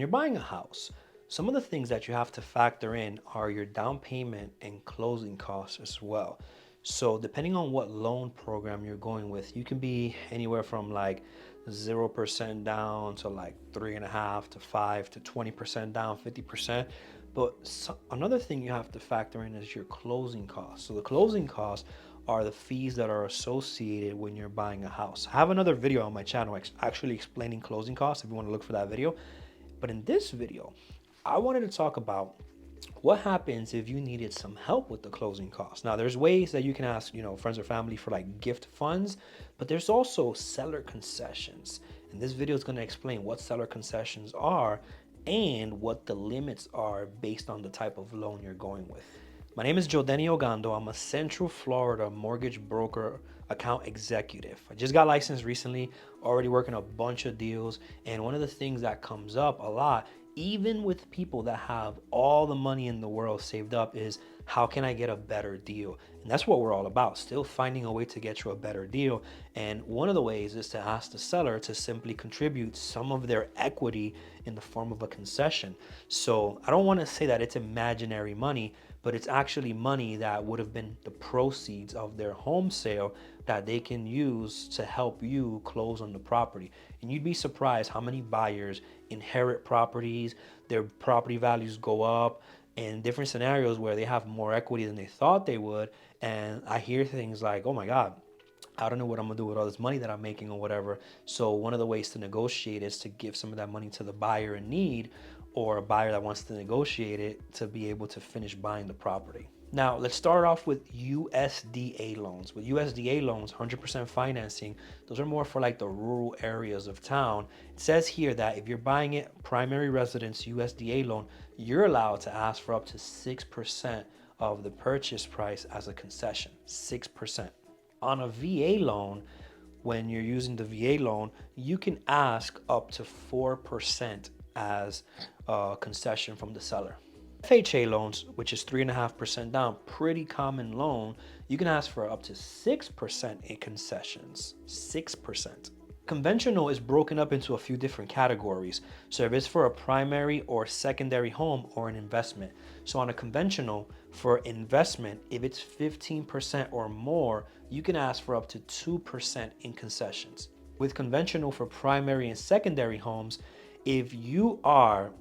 you're buying a house, some of the things that you have to factor in are your down payment and closing costs as well. So depending on what loan program you're going with, you can be anywhere from like 0% down to like 3.5 to 5 to 20% down, 50%. But another thing you have to factor in is your closing costs. So the closing costs are the fees that are associated when you're buying a house. I have another video on my channel actually explaining closing costs if you want to look for that video. But in this video, I wanted to talk about what happens if you needed some help with the closing costs. Now, there's ways that you can ask, friends or family for like gift funds, but there's also seller concessions. And this video is going to explain what seller concessions are and what the limits are based on the type of loan you're going with. My name is Jodeni Ogando. I'm a Central Florida mortgage broker account executive. I just got licensed recently, already working a bunch of deals. And one of the things that comes up a lot, even with people that have all the money in the world saved up, is how can I get a better deal? And that's what we're all about, still finding a way to get you a better deal. And one of the ways is to ask the seller to simply contribute some of their equity in the form of a concession. So I don't want to say that it's imaginary money, but it's actually money that would have been the proceeds of their home sale that they can use to help you close on the property. And you'd be surprised how many buyers inherit properties, their property values go up, and different scenarios where they have more equity than they thought they would. And I hear things like, oh my God, I don't know what I'm gonna do with all this money that I'm making or whatever. So one of the ways to negotiate is to give some of that money to the buyer in need, or a buyer that wants to negotiate it to be able to finish buying the property. Now, let's start off with USDA loans. With USDA loans, 100% financing, those are more for like the rural areas of town. It says here that if you're buying it primary residence USDA loan, you're allowed to ask for up to 6% of the purchase price as a concession, 6%. On a VA loan, when you're using the VA loan, you can ask up to 4% as a concession from the seller. FHA loans, which is 3.5% down, pretty common loan, you can ask for up to 6% in concessions, 6%. Conventional is broken up into a few different categories. So if it's for a primary or secondary home or an investment. So on a conventional, for investment, if it's 15% or more, you can ask for up to 2% in concessions. With conventional for primary and secondary homes, if you are,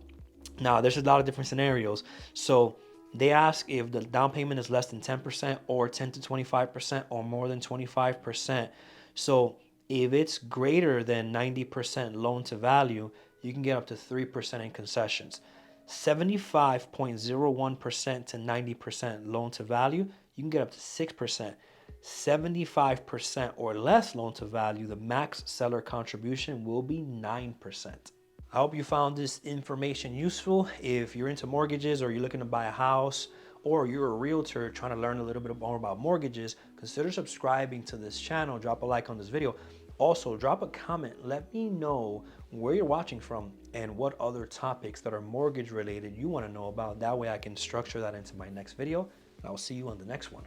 now there's a lot of different scenarios. So they ask if the down payment is less than 10% or 10 to 25% or more than 25%. So if it's greater than 90% loan to value, you can get up to 3% in concessions. 75.01% to 90% loan to value, you can get up to 6%. 75% or less loan to value, the max seller contribution will be 9%. I hope you found this information useful. If you're into mortgages or you're looking to buy a house, or you're a realtor trying to learn a little bit more about mortgages, consider subscribing to this channel. Drop a like on this video. Also, drop a comment. Let me know where you're watching from and what other topics that are mortgage related you want to know about. That way I can structure that into my next video. And I'll see you on the next one.